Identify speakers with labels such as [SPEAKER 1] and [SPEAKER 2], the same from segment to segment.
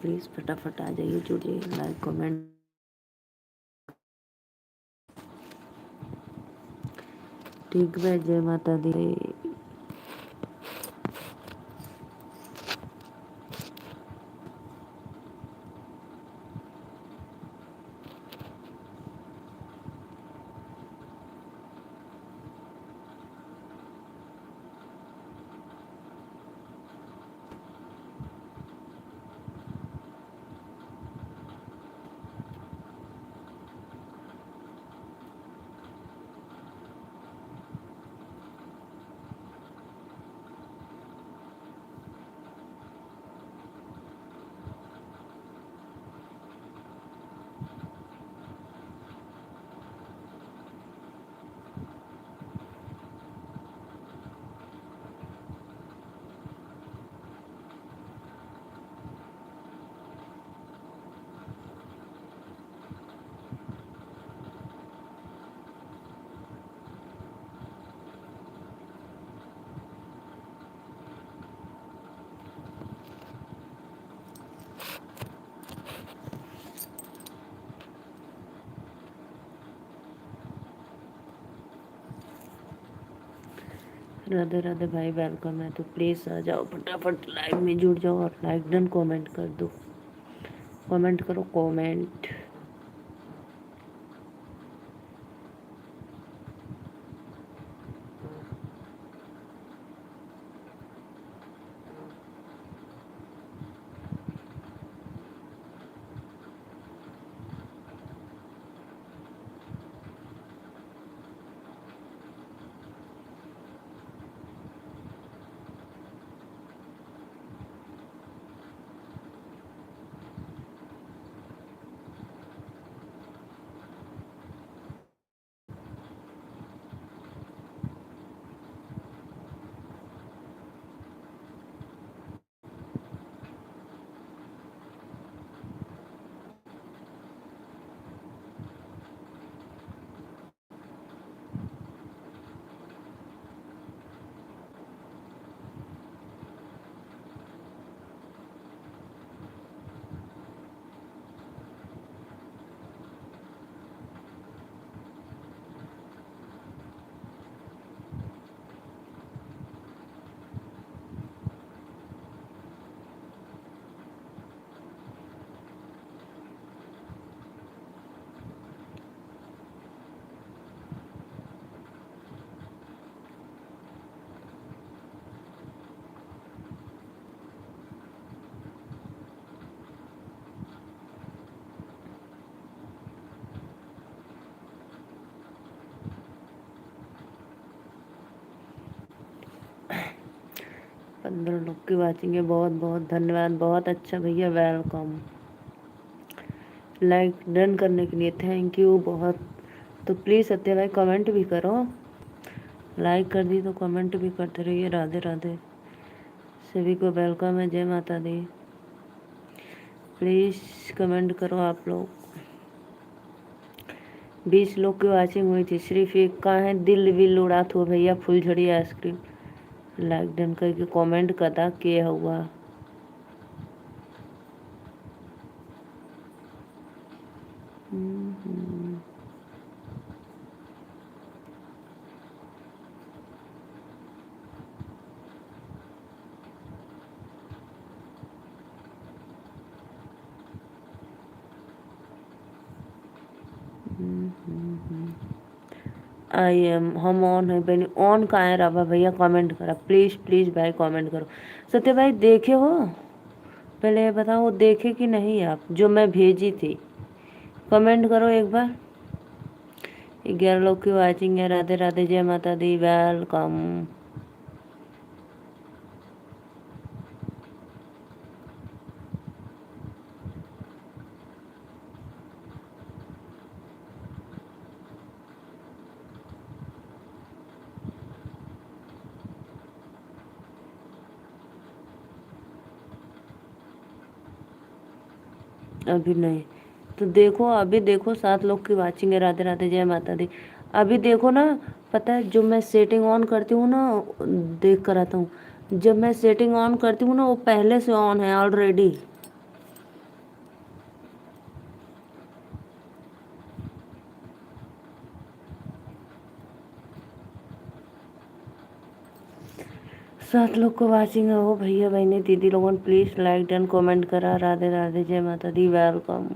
[SPEAKER 1] Please फटाफट आ जाइए, जुड़िए, लाइक कमेंट। ठीक है, जय माता दी। राधे राधे भाई, वेलकम है। तो प्लीज़ आ जाओ, फटाफट लाइव में जुड़ जाओ और लाइक डन कमेंट कर दो। कमेंट करो, कमेंट। 15 लोग की वाचिंग है, बहुत बहुत धन्यवाद। बहुत अच्छा भैया, वेलकम। लाइक डन करने के लिए थैंक यू बहुत। तो प्लीज़ सत्य भाई कमेंट भी करो। लाइक कर दी तो कमेंट भी करते रहिए। राधे राधे, सभी को वेलकम है। जय माता दी। प्लीज़ कमेंट करो आप लोग। 20 लोग की वाचिंग हुई थी, सिर्फ एक का है दिल विल उड़ा थो भैया, फुलझड़ी आइसक्रीम। लाइक डन करके कमेंट कदा के हुआ। आई एम, हम ऑन है बहनी। ऑन कहाँ है राभा भैया? कमेंट करा प्लीज़ प्लीज़ भाई, कमेंट करो। सत्य भाई देखे हो? पहले ये बताओ, वो देखे कि नहीं आप जो मैं भेजी थी? कमेंट करो एक बार। 11 लोग की वाचिंग है। राधे राधे, जय माता दी, वेलकम। अभी नहीं तो देखो, अभी देखो 7 लोग की वाचिंग है। राधे राधे, जय माता दी। अभी देखो ना। पता है जो मैं सेटिंग ऑन करती हूँ ना, देख कर आता हूँ। जब मैं सेटिंग ऑन करती हूँ ना, वो पहले से ऑन है ऑलरेडी। 7 लोग को वाचिंग है वो भैया बहने दीदी लोगों ने प्लीज़ लाइक डन कमेंट करा। राधे राधे, जय माता दी, वेलकम।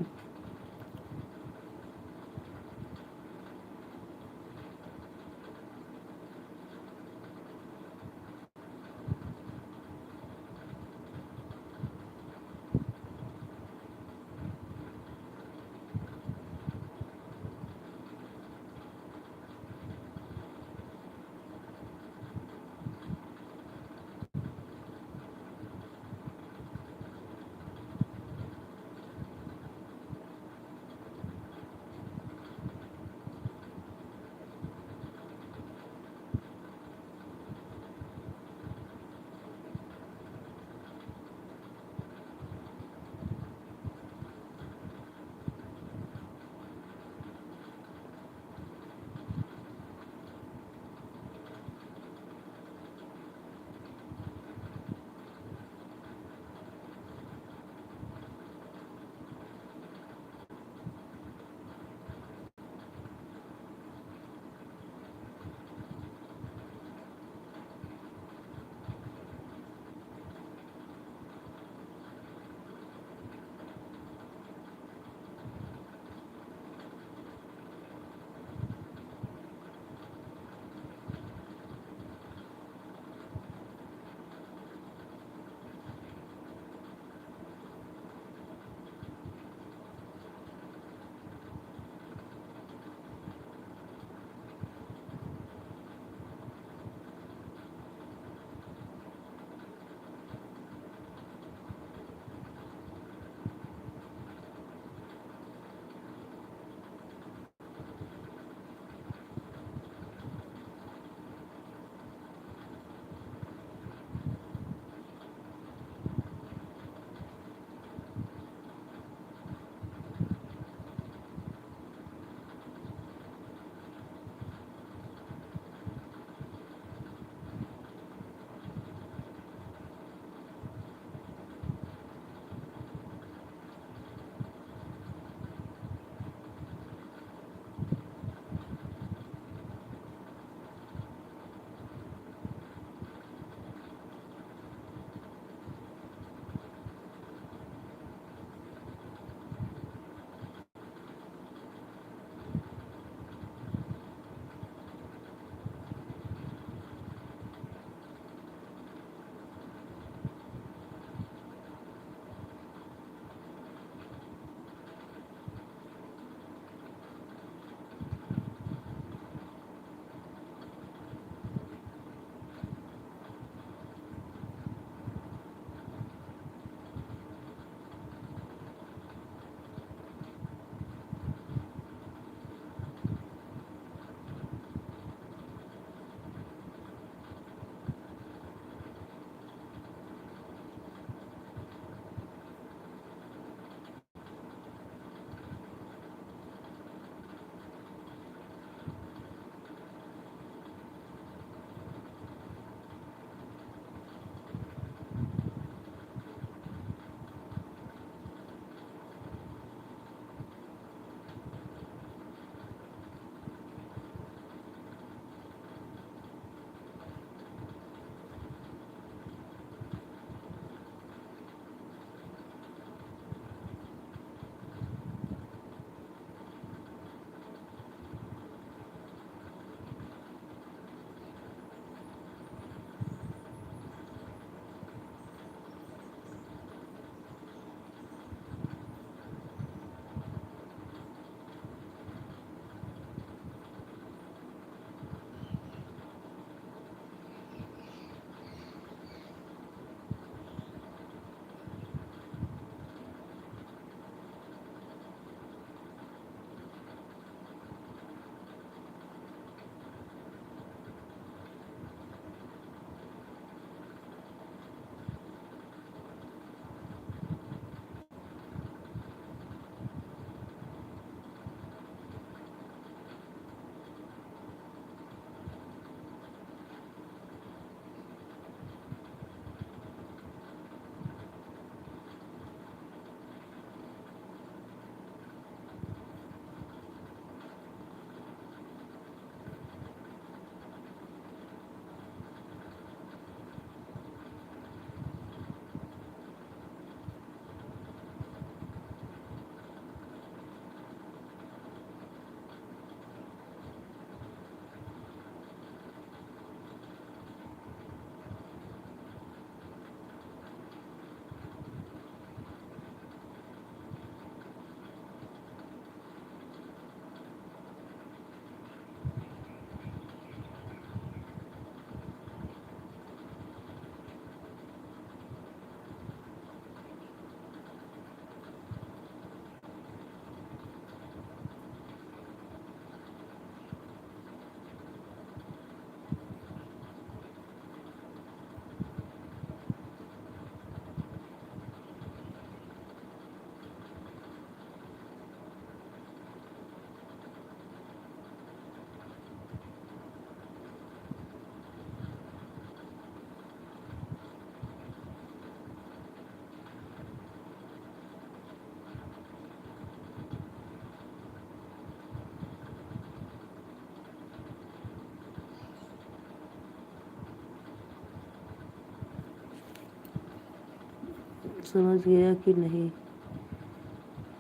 [SPEAKER 1] समझ गया कि नहीं?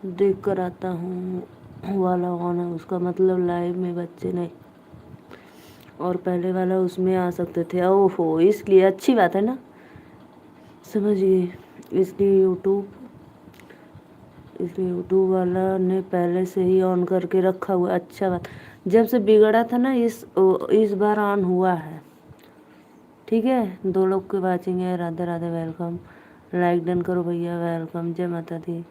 [SPEAKER 1] देख कर आता हूँ वाला ऑन है, उसका मतलब लाइव में बच्चे नहीं, और पहले वाला उसमें आ सकते थे। ओहो, इसलिए अच्छी बात है ना, समझ गए। इसलिए यूट्यूब वाला ने पहले से ही ऑन करके रखा हुआ। अच्छा बात, जब से बिगड़ा था ना इस बार ऑन हुआ है। ठीक है, 2 लोग की वाचिंग है। Radhe Radhe, welcome. Like done करो भैया, वेलकम। जय माता दी।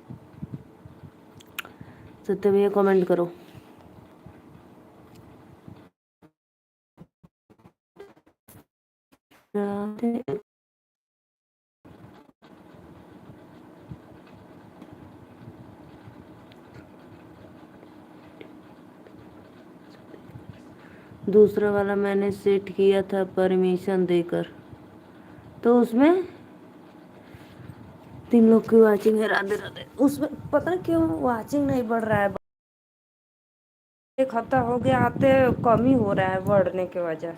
[SPEAKER 1] सत्य भैया कमेंट करो। राधे दूसरा वाला मैंने सेट किया था परमिशन देकर, तो उसमें 3 लोग की वाचिंग है। राधे राधे। उसमें पता नहीं क्यों वाचिंग नहीं बढ़ रहा है। 1 हफ्ता हो गया आते, कम ही हो रहा है बढ़ने के वजह।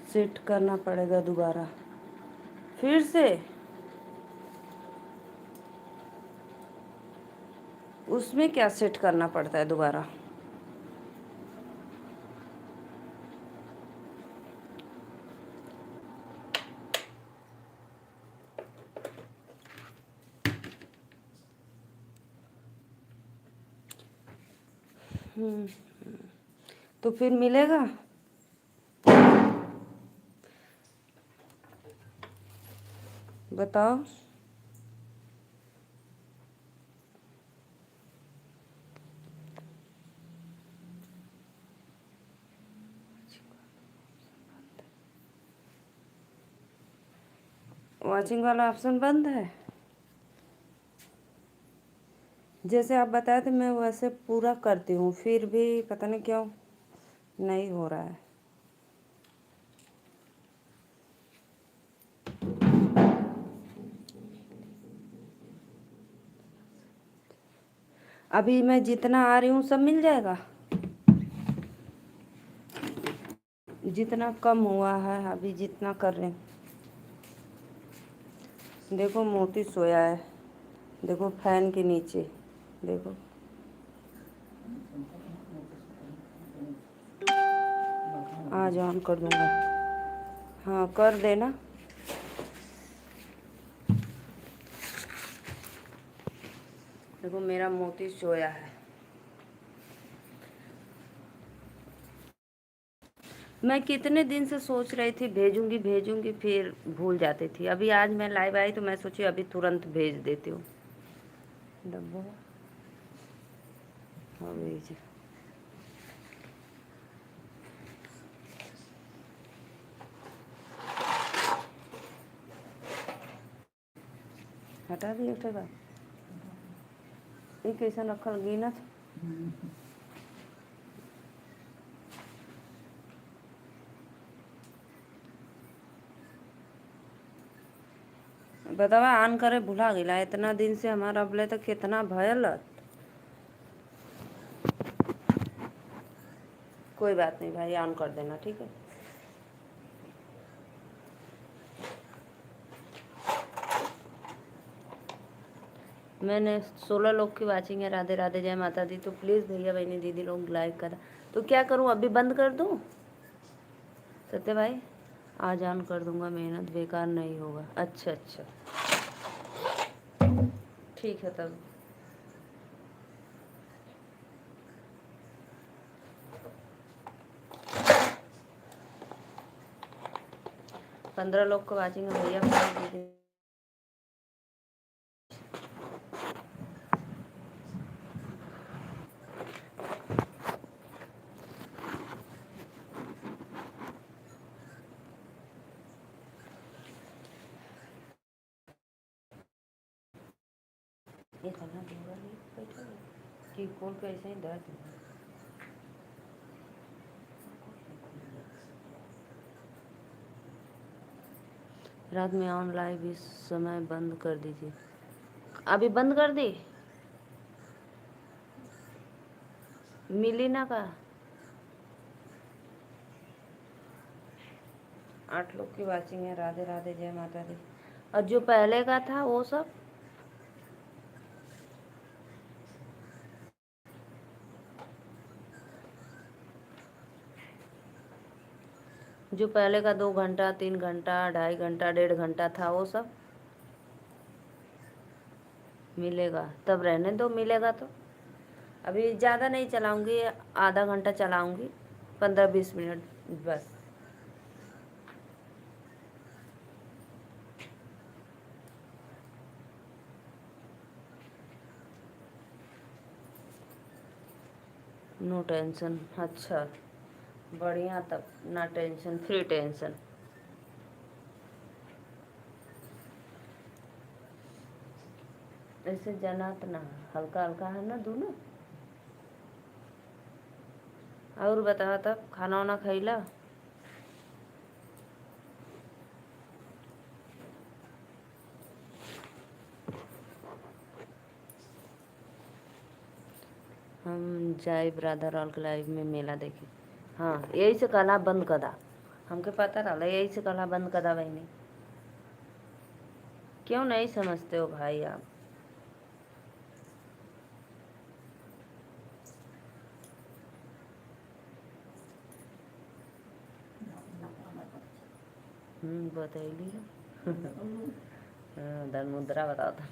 [SPEAKER 1] सेट करना पड़ेगा दोबारा फिर से। उसमें क्या सेट करना पड़ता है दोबारा? तो फिर मिलेगा? बताओ। वॉचिंग वाला ऑप्शन बंद है। जैसे आप बताए थे मैं वैसे पूरा करती हूँ, फिर भी पता नहीं क्यों नहीं हो रहा है। अभी मैं जितना आ रही हूँ सब मिल जाएगा? जितना कम हुआ है अभी जितना कर रहे हैं। देखो मोती सोया है, देखो फैन के नीचे, देखो। आज ऑन कर दूंगा। हाँ कर देना। देखो मेरा मोती सोया है। मैं कितने दिन से सोच रही थी भेजूंगी भेजूंगी, फिर भूल जाती थी। अभी आज मैं लाइव आई तो मैं सोची अभी तुरंत भेज देती हूँ। डब्बा हाँ भेज। हटा दिए एक बार। ये कैसा रखल गिनत। बतावा ऑन करे भुला गया। इतना दिन से हमारा अबले तक कितना भयल। कोई बात नहीं भाई, ऑन कर देना ठीक है। मैंने 16 लोग की वाचिंग है। राधे राधे, जय माता दी। तो प्लीज़ भैया बहनी दीदी लोग लाइक करा। तो क्या करूँ, अभी बंद कर दूँ? सत्य भाई आज ऑन कर दूंगा, मेहनत बेकार नहीं होगा। अच्छा अच्छा ठीक है तब। पंद्रह लोग को वाचिंग है भैया, दीदी। इतना दूर नहीं बैठा कि कॉल पे ऐसे ही दर्द है। रात में ऑन लाइव इस समय बंद कर दीजिए। अभी बंद कर दी। मिली ना का 8 लोग की वाचिंग है। राधे राधे, जय माता दी। और जो पहले का था वो सब जो पहले का 2 घंटा 3 घंटा 2.5 घंटा 1.5 घंटा था वो सब मिलेगा। तब रहने दो, मिलेगा तो। अभी ज़्यादा नहीं चलाऊंगी, आधा घंटा चलाऊंगी, 15-20 मिनट बस। No tension. अच्छा बढ़िया, तब ना टेंशन, फ्री टेंशन। ऐसे जनात ना, हल्का हल्का है ना दोनों। और बता, तब खाना वाना खैला? हम जाए ब्रदर ऑल के लाइव में मेला देखे। हाँ यही से कला बंद कदा, हमके पता रहा, यही से कला बंद कदा बहनी। क्यों नहीं समझते हो भाई आप? बतैली। धन मुद्रा बताओ था।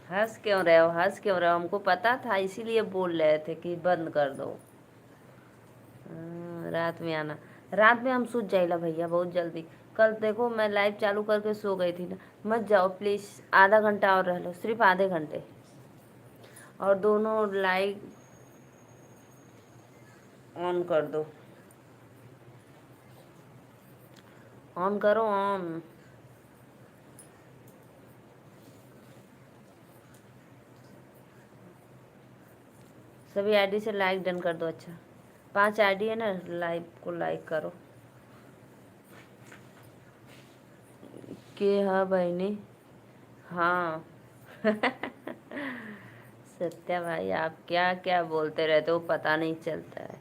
[SPEAKER 1] हंस क्यों रहे हो, हंस क्यों रहे हो? हमको पता था, इसीलिए बोल रहे थे कि बंद कर दो। रात में आना। रात में हम सूझ जाइला भैया बहुत जल्दी। कल देखो मैं लाइव चालू करके सो गई थी ना। मत जाओ प्लीज़, आधा घंटा और रह लो, सिर्फ आधे घंटे। और दोनों लाइव ऑन कर दो, ऑन करो ऑन। सभी आईडी से लाइक डन कर दो। अच्छा 5 आईडी है ना, लाइव को लाइक करो। के हाँ बहनी, हाँ। सत्या भाई आप क्या क्या बोलते रहते हो, पता नहीं चलता है।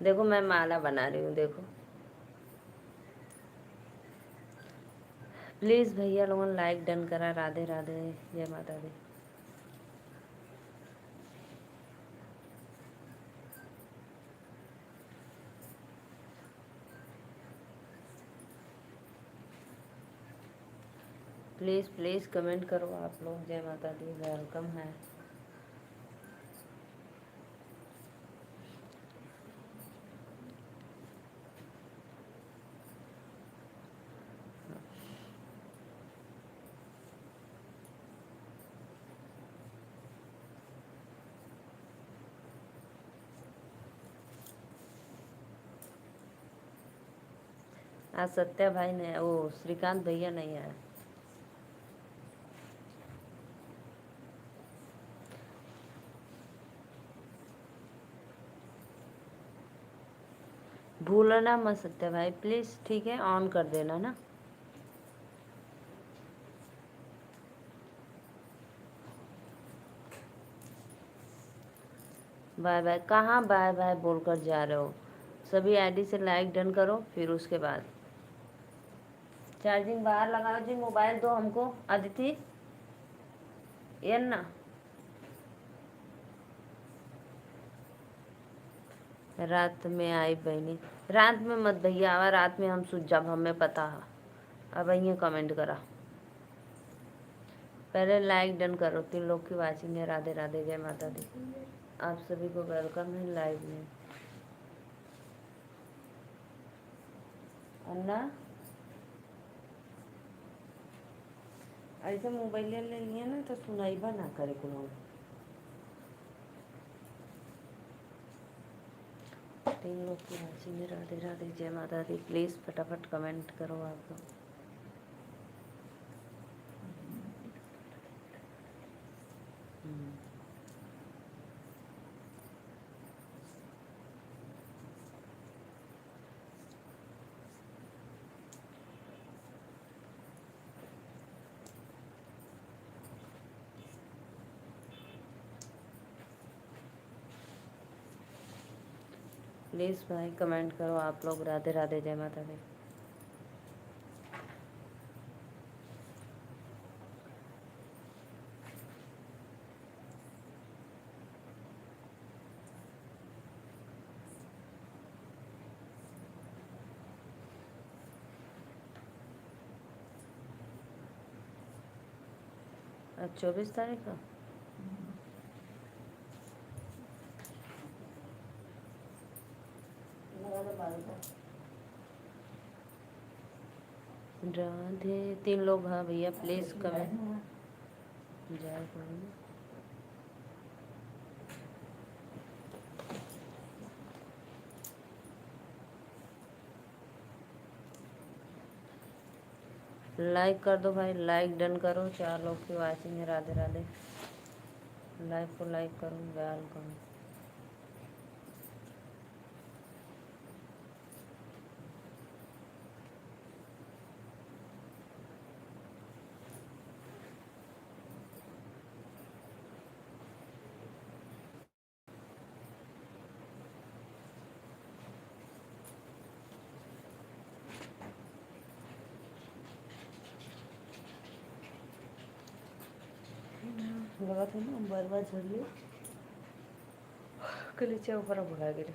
[SPEAKER 1] देखो मैं माला बना रही हूँ, देखो। प्लीज़ भैया लोगों लाइक डन करा। राधे राधे, जय माता दी। प्लीज़ प्लीज़ कमेंट करो आप लोग। जय माता दी, वेलकम है। आज सत्या भाई ने, वो श्रीकांत भैया नहीं आया। भूलना मत सत्या भाई प्लीज़, ठीक है? ऑन कर देना ना। बाय बाय कहाँ बाय बाय बोलकर जा रहे हो? सभी आईडी से लाइक डन करो, फिर उसके बाद चार्जिंग बाहर लगाओ जी। मोबाइल दो हमको अदिति, ये ना। रात में आई बहनी, रात में मत भैया आवा, रात में हम सूझ जब हमें पता है। अब ये कमेंट करा, पहले लाइक डन करो। 3 लोग की वाचिंग है। राधे राधे, जय माता दी। आप सभी को वेलकम है लाइव में। अन्ना ऐसे मोबाइल ले लिया ना तो सुनाई बा ना करे कोनो। तीन लोग की राशि में राधे राधे जय माता दी। प्लीज़ फटाफट कमेंट करो आप लोग। प्लीज़ भाई कमेंट करो आप लोग। राधे राधे जय माता दी। आज 24 तारीख का राधे। तीन लोग हाँ भैया प्लीज़ कमेंट। जय गुरु। लाइक कर दो भाई, लाइक डन करो। 4 लोग की वाचिंग है। राधे राधे। लाइव को लाइक करो, वेलकम। लगा था ना बार बार झड़िए नीचे ऊपर भगा गिरे।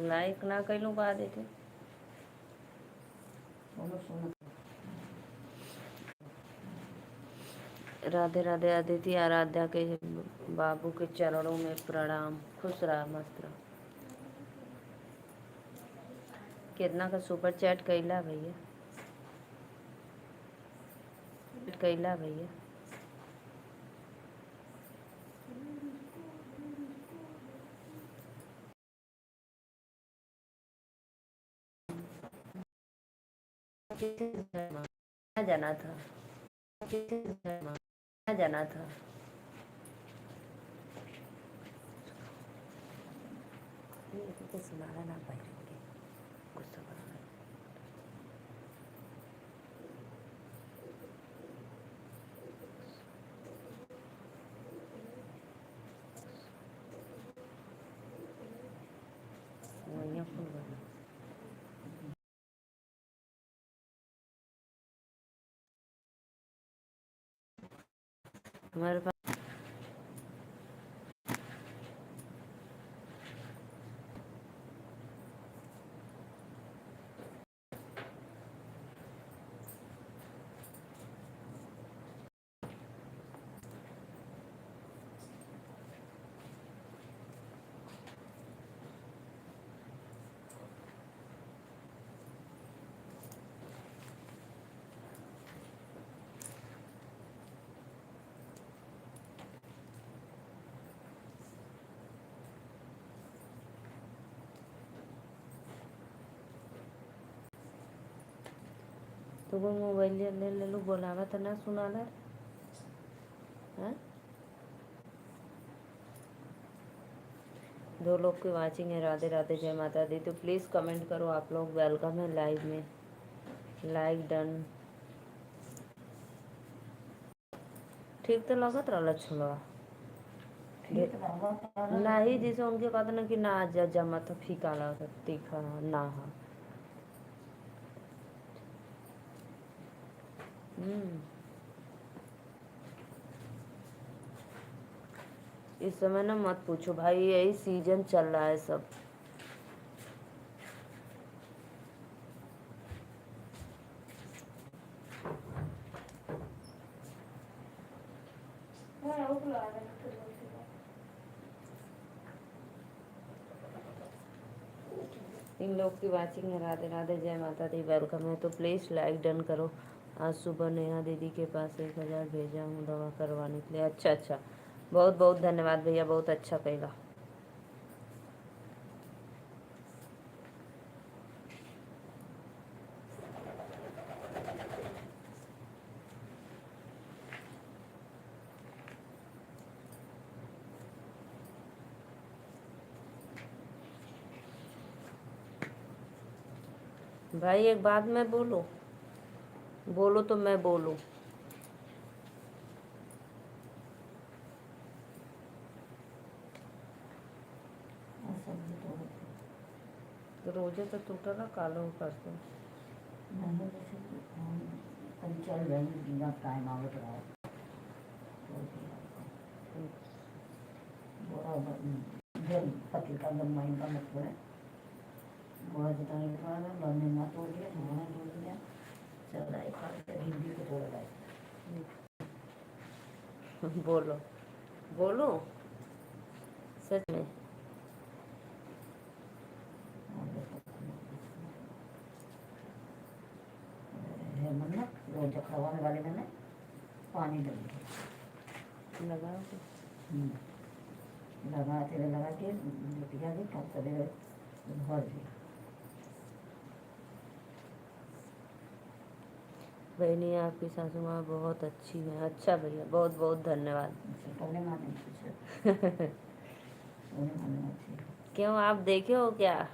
[SPEAKER 1] लाइक ना कैलूँ का देते। राधे राधे। अदिति आराध्या के बाबू के चरणों में प्रणाम। खुश रहा, मस्त रहा। कितना का सुपर चैट कैला भैया? कैला भैया? कहाँ जाना था? कहाँ जाना था? सुनाना ना पाएंगे गुस्सा करेंगे। वहीं फूल बना हमारे पास। तो वो मोबाइल ले लो, बोलावा तो ना सुनाला। हाँ, 2 लोग की वाचिंग है। राधे राधे जय माता दी। तो प्लीज़ कमेंट करो आप लोग। वेलकम है लाइव में। Like done. ठीक तो लगत रहा छोड़ा नहीं, जैसे उनके कहते ना कि ना जमा तो फीका लगा तीखा ना हो। इस समय ना मत पूछो भाई, यही सीजन चल रहा है सब। इन लोग की वाचिंग है। राधे राधे, जय माता दी, वेलकम है। तो प्लीज़ लाइक डन करो। आज सुबह नेहा दीदी के पास 1000 भेजा हूँ दवा करवाने के लिए। अच्छा अच्छा, बहुत बहुत धन्यवाद भैया, बहुत अच्छा कहेगा। भाई एक बात मैं बोलूँ, बोलो तो मैं बोलूँ। तो रोजे तो टूटा ना कालो परसों
[SPEAKER 2] चल रही टाइम आवत रहा पत्रिका लंबाई का मतलब है बहुत ज़्यादा तोड़ दिया, धोना तोड़ दिया, चल रहा है हिंदी को थोड़ा लाइक।
[SPEAKER 1] बोलो बोलो सच में।
[SPEAKER 2] मन्नत रोज खवाने वाले मैंने पानी डाल
[SPEAKER 1] लगा
[SPEAKER 2] लगा के लिटिया दी कब करे भर दी।
[SPEAKER 1] बहनी आपकी सासू माँ बहुत अच्छी है। अच्छा भैया, बहुत बहुत धन्यवाद। क्यों, आप देखे हो क्या?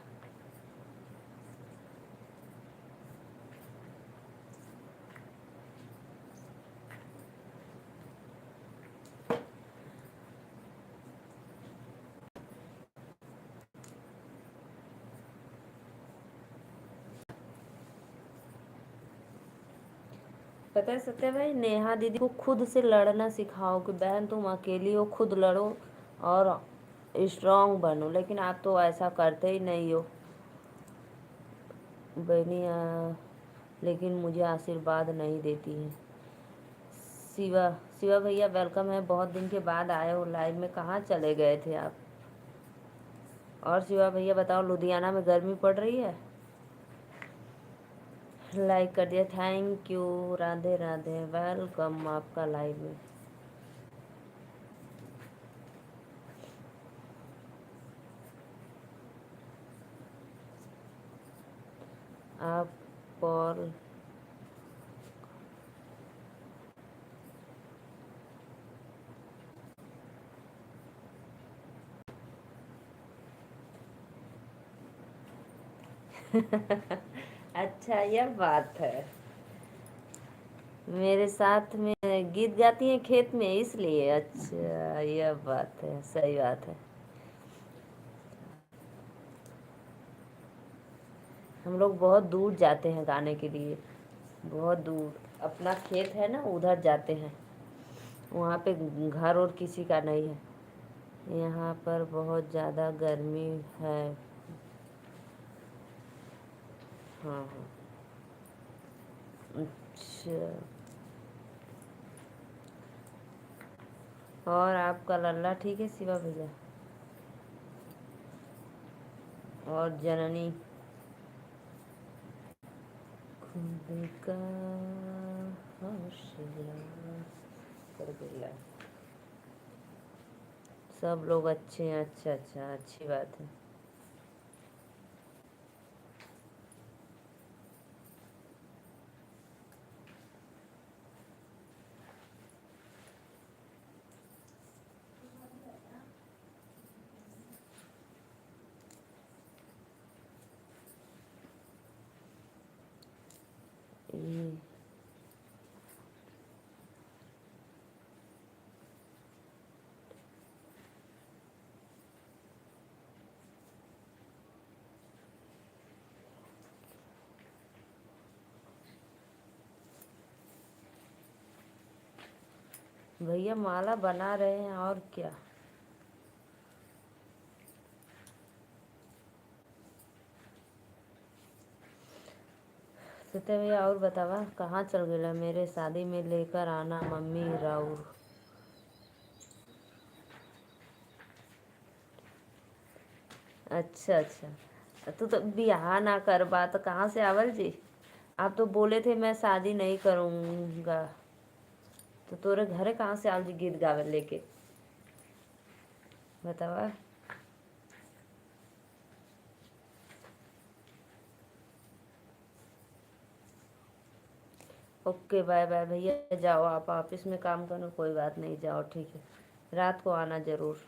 [SPEAKER 1] पता है सत्य भाई, नेहा दीदी को खुद से लड़ना सिखाओ कि बहन तुम अकेली हो, खुद लड़ो और स्ट्रांग बनो। लेकिन आप तो ऐसा करते ही नहीं हो बहनी। लेकिन मुझे आशीर्वाद नहीं देती है। शिवा शिवा भैया वेलकम है, बहुत दिन के बाद आए हो लाइव में, कहाँ चले गए थे आप? और शिवा भैया बताओ, लुधियाना में गर्मी पड़ रही है? लाइक कर दिया, thank you. Radhe Radhe, welcome आपका लाइव में। आप पॉल अच्छा यह बात है, मेरे साथ में गीत गाती हैं खेत में इसलिए। अच्छा यह बात है, सही बात है। हम लोग बहुत दूर जाते हैं गाने के लिए, बहुत दूर। अपना खेत है ना, उधर जाते हैं, वहाँ पे घर और किसी का नहीं है। यहाँ पर बहुत ज़्यादा गर्मी है। हाँ हाँ, अच्छा। और आपका लल्ला ठीक है शिवा भैया? और जननी खुद का हौसला कर दिया। सब लोग अच्छे हैं। अच्छा अच्छा, अच्छी बात है। ये भैया माला बना रहे हैं और क्या। सत्य भैया और बतावा, कहाँ चल गया? मेरे शादी में लेकर आना मम्मी राउर। अच्छा अच्छा, तू तो बियाह ना कर बा तो कहाँ से आवल जी। आप तो बोले थे मैं शादी नहीं करूँगा, तो तोरे घरे कहाँ से आवल जी गीत गावे लेके, बतावा। ओके बाय बाय भैया, जाओ आप ऑफिस में काम करो, कोई बात नहीं, जाओ ठीक है। रात को आना ज़रूर।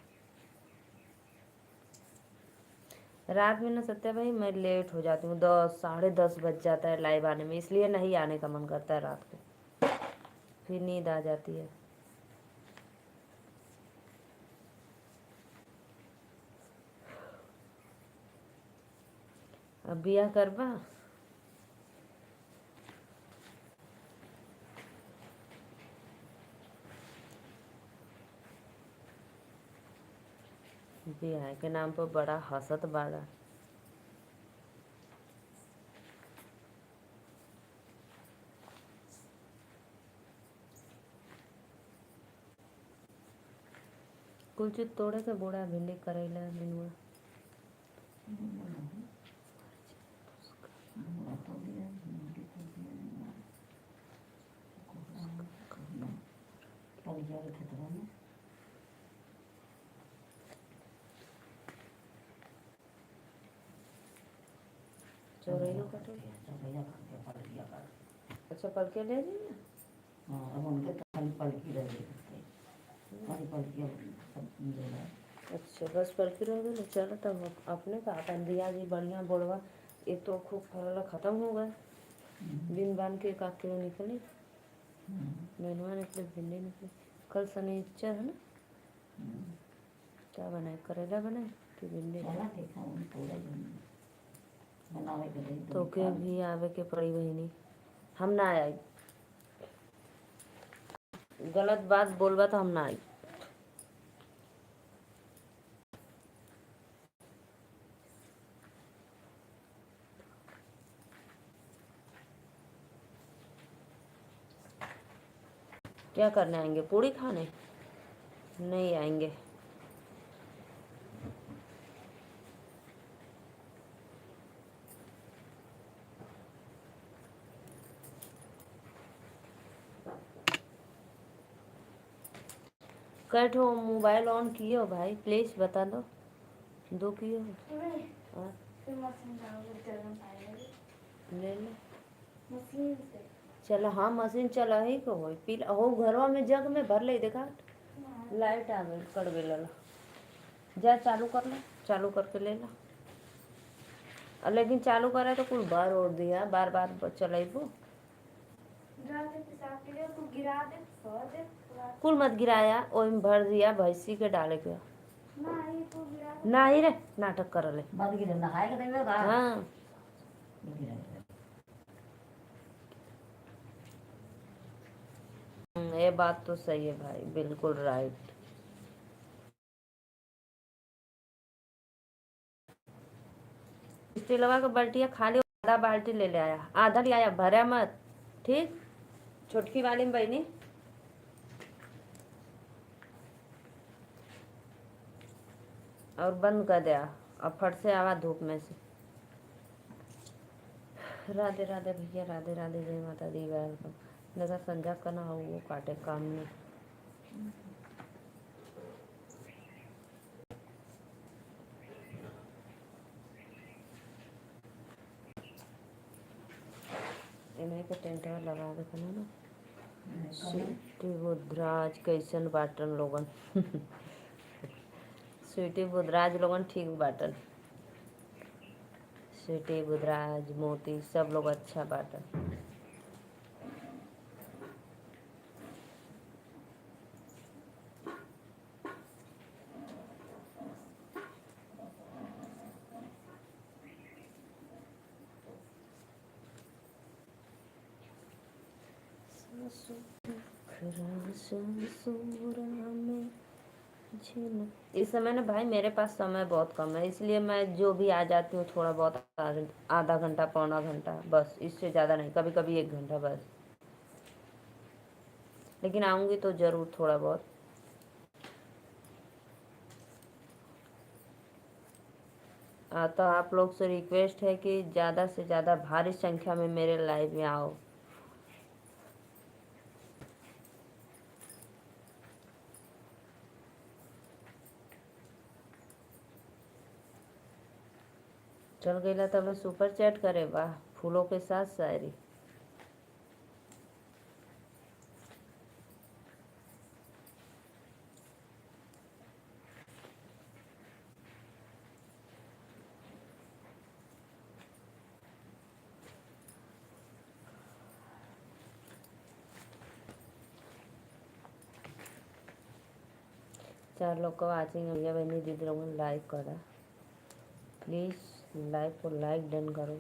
[SPEAKER 1] रात में ना सत्या भाई मैं लेट हो जाती हूँ, 10 10:30 बज जाता है लाइव आने में, इसलिए नहीं आने का मन करता है रात को, फिर नींद आ जाती है। अब बिया करबा? बिया के नाम पर बड़ा हंसत बाड़ा। कुल चीज तोड़े के बोड़ा, भिंडी करेला नेनुआ। चोरैलो कटो। अच्छा पलके ले ली ना।
[SPEAKER 2] हाँ, अब उनके खाली पलकी रह गई, खाली पलकी सब दे रहा है।
[SPEAKER 1] अच्छा बस पलकी रह गई। चलो तब अपने का अपन दिया जी बढ़िया बोड़वा, ये तो खूब फरला खत्म हो गए। दिन बांध के का किलो निकली, नेनुआ निकले, भिंडी निकली। कल शनिचर है ना, क्या बनाए, करेला बनाए कि भिंडी? तो के भी आवे के पड़ी बहिनी, हम ना आई। गलत बात बोलबा तो हम ना आई। क्या करने आएंगे, पूड़ी खाने? नहीं आएंगे। कैठो मोबाइल ऑन किए हो भाई, प्लीज बता दो। दो किए हो? हाँ। ले लो मशीन से। चलो हाँ मशीन चला ही को हो पी हो, घरवा में जग में भर ले, देखा लाइट आ गई, कर गई ला, जा चालू कर लो, चालू करके ले लो। लेकिन चालू करे तो कुल बार ओढ़ दिया, बार बार चलेबो। कुल मत गिराया, ओहि में भर दिया, भैंसी के डाले के। नहीं रे, नाटक कर ले। हाँ ये बात तो सही है भाई, बिल्कुल राइट। स्टीलवा का बाल्टिया खाली आधा बाल्टी ले आया, आधा ले आया, भरा मत, ठीक? छोटकी वाली में बहनी और बंद कर दिया, अब फट से आवा धूप में से। राधे राधे भैया, राधे राधे, जय माता दी, वेलकम। देखा संजा करना हो वो काटे काम में। इन्हें के टेंट लगा दे ना। स्वीटी बुधराज कैसन बाटन लोगन? स्वीटी बुधराज लोगन ठीक बाटन, स्वीटी बुधराज मोती सब लोग अच्छा बाटन। इस समय ना भाई मेरे पास समय बहुत कम है, इसलिए मैं जो भी आ जाती हूँ थोड़ा बहुत, आधा घंटा पौना घंटा बस, इससे ज़्यादा नहीं, कभी कभी 1 घंटा बस। लेकिन आऊँगी तो ज़रूर थोड़ा बहुत। तो आप लोग से रिक्वेस्ट है कि ज़्यादा से ज़्यादा भारी संख्या में मेरे लाइव में आओ। चल गईला तब सुपर चैट करे, वाह, फूलों के साथ शायरी। चार लोग को वाचिंग है, भैया बहनी दीदी लोगों ने लाइक करा, प्लीज़ लाइव को लाइक डन करो।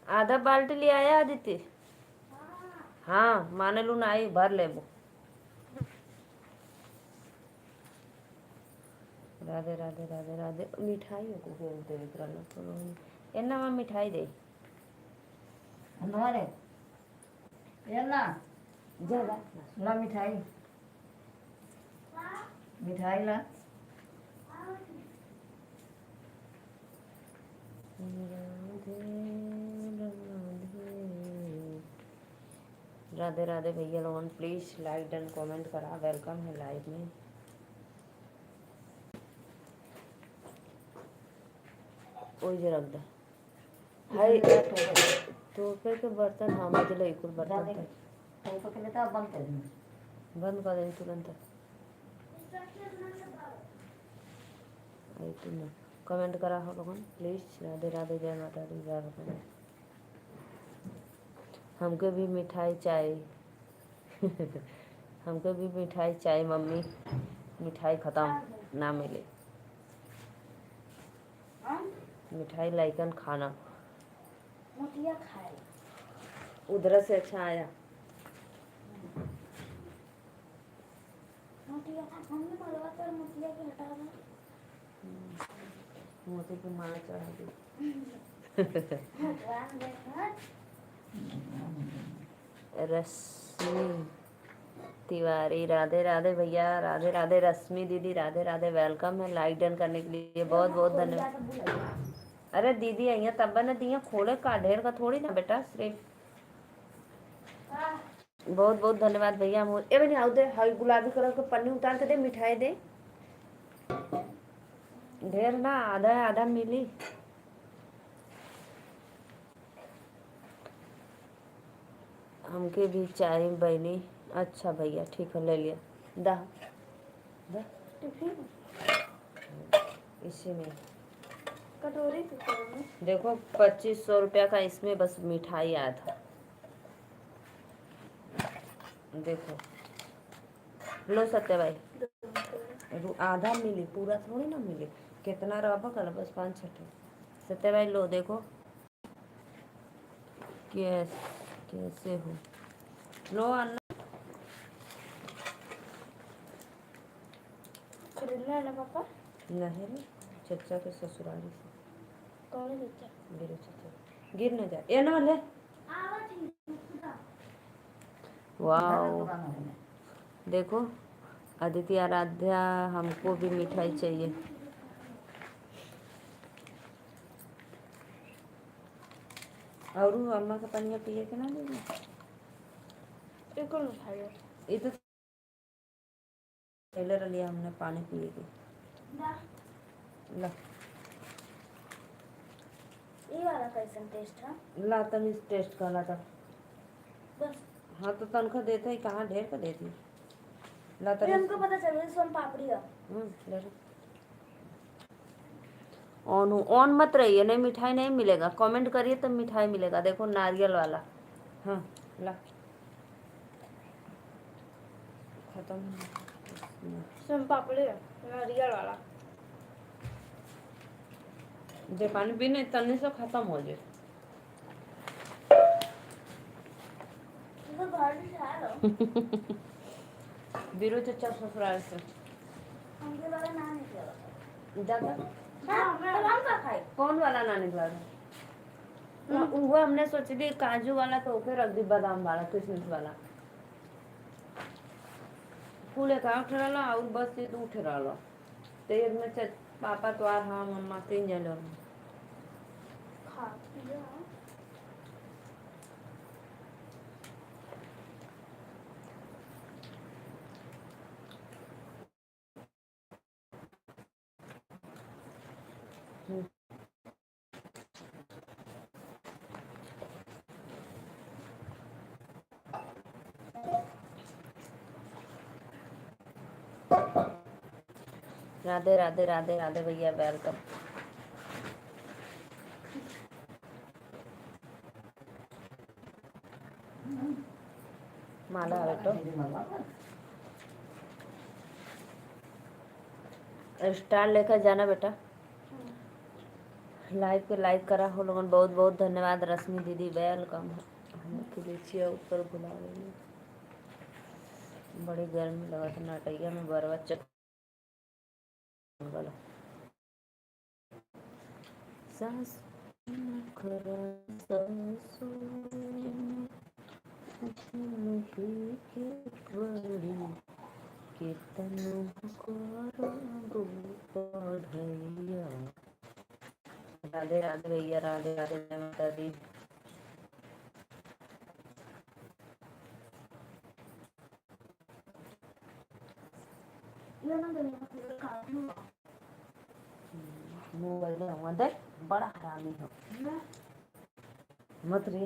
[SPEAKER 1] आधा बाल्टी ले आया आदित्य? हाँ, माने लू ना आई भर ले वो। राधे राधे राधे राधे। मिठाई को बोलते विक्रम तो एना में मिठाई दे
[SPEAKER 2] हमारे ये ना
[SPEAKER 1] ज्यादा
[SPEAKER 2] ला मिठाई, मिठाई ला।
[SPEAKER 1] राधे राधे भैया लोगन, प्लीज लाइक डन कमेंट करा, वेलकम है लाइव में। ओई जे रख दे हाय टोपे के बर्तन। हाँ मुझे ले कुल बर्तन
[SPEAKER 2] तो के लेता बंद कर दूँ,
[SPEAKER 1] बंद कर दे तुरंत। आई तुम कमेंट करा हो लोगन प्लीज। राधे राधे, जय माता दी, जय माता। हमको भी मिठाई चाहिए हमको भी मिठाई चाहिए मम्मी, मिठाई ख़त्म ना मिले, मिठाई लाइकन खाना
[SPEAKER 2] मोतिया खाए
[SPEAKER 1] उधर से अच्छा आया।
[SPEAKER 2] मोतिया मम्मी मलवा कर मोतिया के हटा दो,
[SPEAKER 1] मोती की माला चढ़ा दी
[SPEAKER 2] भगवान देखा।
[SPEAKER 1] रश्मि तिवारी, राधे राधे भैया, राधे राधे। रश्मि दीदी राधे राधे, वेलकम है लाइक डन करने के लिए, बहुत बहुत धन्यवाद। अरे दीदी आई तब न दिया खोले का ढेर का थोड़ी ना बेटा, सिर्फ बहुत बहुत धन्यवाद भैया। ए बनी आओ दे, हाई गुलाबी कलर के पन्नी उतार के दे, मिठाई दे, ढेर ना, आधा आधा मिली। हमके भी चाहिए बहनी। अच्छा भैया ठीक है ले लिया, दा दा इसी में
[SPEAKER 2] कटोरी
[SPEAKER 1] देखो 2500 रुपया का इसमें बस मिठाई आया था, देखो लो सत्य भाई। आधा मिली, पूरा थोड़ी ना मिली, कितना रहा कल बस 5-6। सत्य भाई लो देखो कैसे हो, लो अन्ना।
[SPEAKER 3] खरीदना है ना पापा?
[SPEAKER 1] नहीं रे, चचा के ससुराली से।
[SPEAKER 3] कौन है चचा?
[SPEAKER 1] मेरे चचा गिर न जाए, ये ना ले। वाओ देखो, अदिति आराध्या हमको भी मिठाई चाहिए। और अम्मा का पानी पिए के ना दीजिए।
[SPEAKER 3] ये कौन उठाया?
[SPEAKER 1] ये तो टेलर लिया हमने पानी पिए के। ला
[SPEAKER 3] ये वाला कैसन टेस्ट है?
[SPEAKER 1] ला तनी टेस्ट कर ला था।
[SPEAKER 3] बस
[SPEAKER 1] हाँ तो तनखा देते ही कहाँ, ढेर का देती। ला
[SPEAKER 3] ये
[SPEAKER 1] तनी
[SPEAKER 3] हमको पता चल रहा है सोन पापड़ी है।
[SPEAKER 1] ले लो। ऑन हो, ऑन मत रहिए, नहीं मिठाई नहीं मिलेगा। कमेंट करिए तब मिठाई मिलेगा। देखो नारियल वाला। हाँ ला, खत्म।
[SPEAKER 3] सोन पापड़ी है, नारियल वाला।
[SPEAKER 1] जे पानी पीने तनी से खत्म हो जाए।
[SPEAKER 3] तो घर से आ लो।
[SPEAKER 1] बीरो चचा ससुराल से
[SPEAKER 3] हमके वाला ना निकला।
[SPEAKER 1] जाता।
[SPEAKER 3] हाँ, मैं हम का खाई।
[SPEAKER 1] कौन वाला ना निकला था? वो हमने सोची थी काजू वाला, तो फिर रख दी बादाम वाला, किशमिश वाला। फूले का उठ रहा और बस ये तो उठ रहा। तेज में पापा तो आ, हाँ मम्मा तीन जन
[SPEAKER 3] खा लिया।
[SPEAKER 1] राधे राधे राधे राधे भैया, वेलकम। माला बेटो स्टार लेकर जाना बेटा। लाइव पे लाइक करा हो लोगों, बहुत बहुत धन्यवाद। रश्मि दीदी वेलकम। लीजिए ऊपर बुला रही है। बड़ी गर्मी लगा था नाटैया में बरवा चक सांस राधे राधे भैया, राधे राधे माता दी। मोबाइल देख, बड़ा हरामी हो मत रे।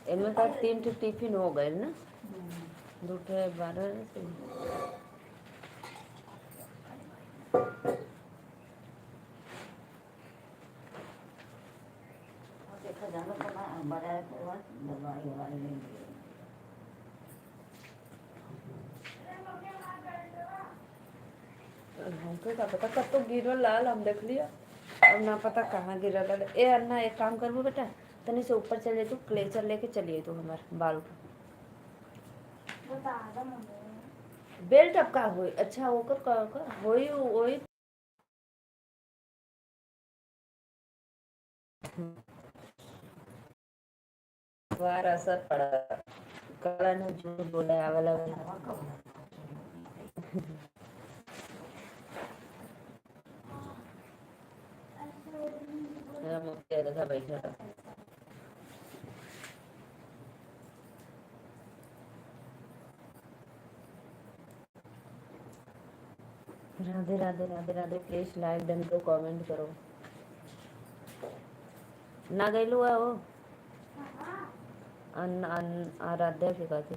[SPEAKER 1] इनमें का 3 टिफिन हो गए ना, 2 12 से।
[SPEAKER 2] देखा जाना तो ना बड़ा के बाद दवाई वाली लेंगे।
[SPEAKER 1] हमको का पता कब तो गिरल लाल, हम देख लिया। अब ना पता कहाँ गिरल लाल। ए अन्ना एक काम करबो बेटा, तनी से ऊपर चले तू, क्लेचर लेके चलिए तू हमार बाल उठा।
[SPEAKER 3] बता दो मम्मी।
[SPEAKER 1] बेल्ट अब का होई? अच्छा ओकर का होई होई। बार असर पड़ा, कला ने झूठ बोला आवेला। मुझे देखा बैठा था। Radhe Radhe Radhe Radhe. Please like done करो, कमेंट करो। ना गईलू है वो आराध्या के कहते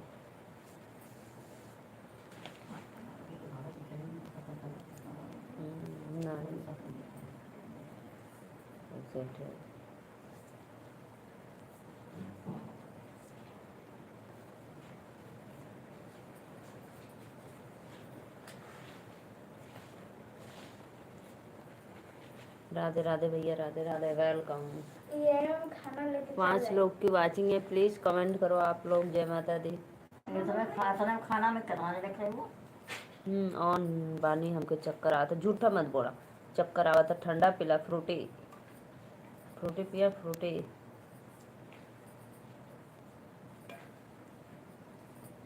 [SPEAKER 1] राधे राधे भैया, राधे राधे वेलकम।
[SPEAKER 3] ये हम खाना लेके
[SPEAKER 1] 5 लोग की वाचिंग है, प्लीज कमेंट करो आप लोग। जय माता दी।
[SPEAKER 2] ये समय खाना में करवाने रखे वो
[SPEAKER 1] ऑन बानी हमके चक्कर आवा था, झूठा मत बोला, चक्कर आवा था। ठंडा पिला, फ्रूटी फ्रूटी पिया, फ्रूटी।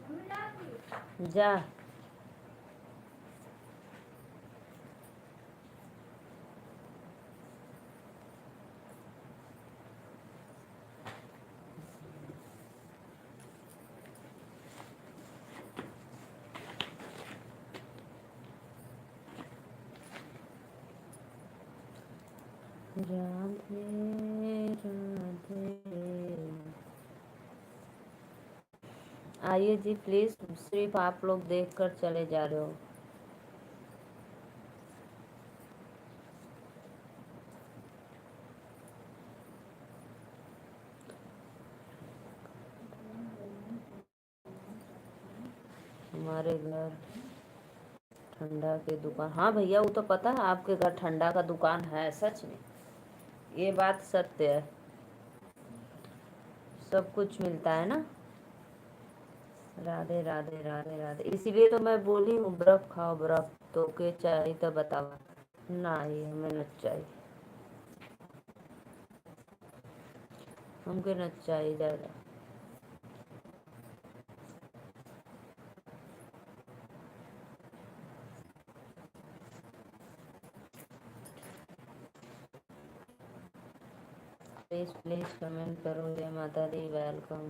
[SPEAKER 3] मम्मी ला दी।
[SPEAKER 1] जा। राधे राधे। आइए जी प्लीज, सिर्फ आप लोग देख कर चले जा रहे हो। हमारे घर ठंडा की दुकान, हाँ भैया वो तो पता है आपके घर ठंडा का दुकान है, सच में ये बात सत्य है, सब कुछ मिलता है ना। राधे राधे राधे राधे, इसीलिए तो मैं बोली हूँ बर्फ खाओ बर्फ, तो के चाहिए तो बतावा। नहीं हमें न चाहिए, हमके न चाहिए ज़्यादा। प्लीज़ प्लीज़ कमेंट करो, जय माता दी, वेलकम।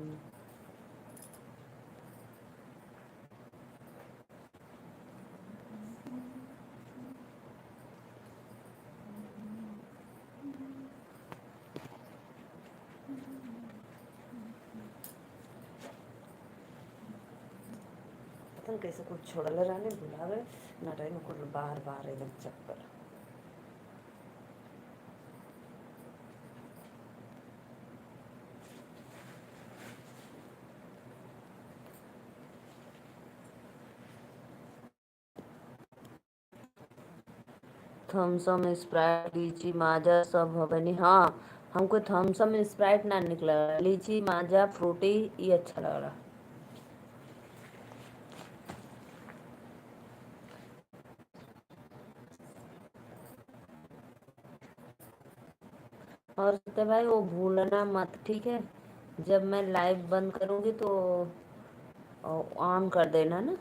[SPEAKER 1] पता नहीं कैसे कुछ छोड़ल रहने बुलावे ना रहे कुछ बार बार एकदम चक्कर। थम्सअप स्प्राइट लीची माजा सब हवे नी। हाँ हमको थम्सअप स्प्राइट ना निकला, लीची माजा फ्रूटी ये अच्छा लग रहा। और सत्य भाई वो भूलना मत, ठीक है, जब मैं लाइव बंद करूँगी तो ऑन कर देना ना।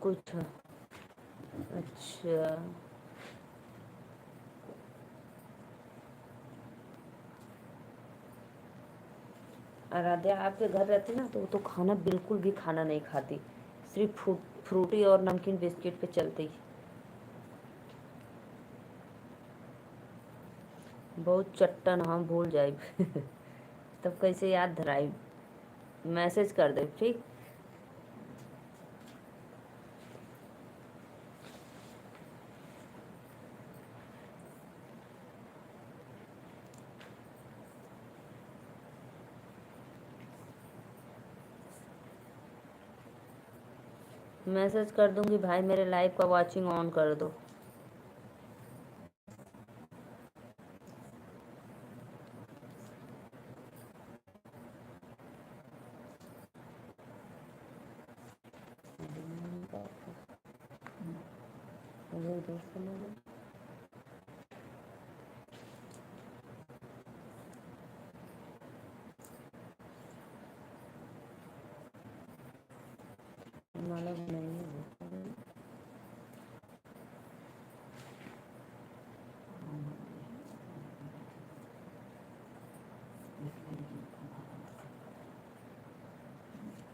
[SPEAKER 1] कुछ अच्छा। आराध्या आपके घर रहती ना तो वो तो खाना बिल्कुल भी खाना नहीं खाती, सिर्फ फ्रूटी और नमकीन बिस्किट पे चलती। बहुत चट्टन, हम भूल जाए तब कैसे याद धराई, मैसेज कर दे ठीक। मैसेज कर दूंगी भाई, मेरे लाइव का वॉचिंग ऑन कर दो। मालूम नहीं है।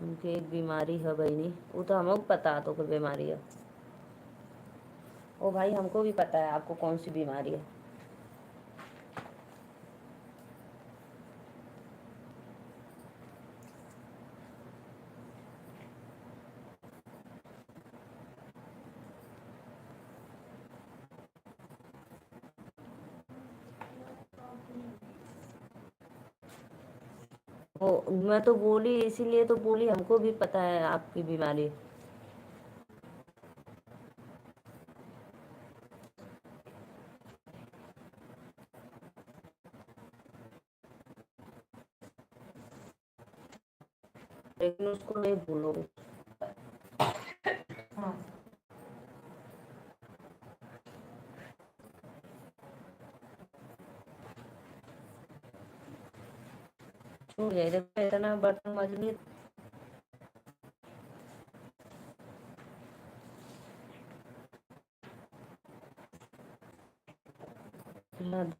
[SPEAKER 1] उनके एक बीमारी है बहनी, वो तो हमको पता तो कोई बीमारी है। ओ भाई हमको भी पता है आपको कौन सी बीमारी है। वो मैं तो बोली, इसीलिए तो बोली हमको भी पता है आपकी बीमारी। लेकिन उसको नहीं भूलोगे।
[SPEAKER 2] हाँ
[SPEAKER 1] छूट जाए, देखो इतना बर्तन मजली।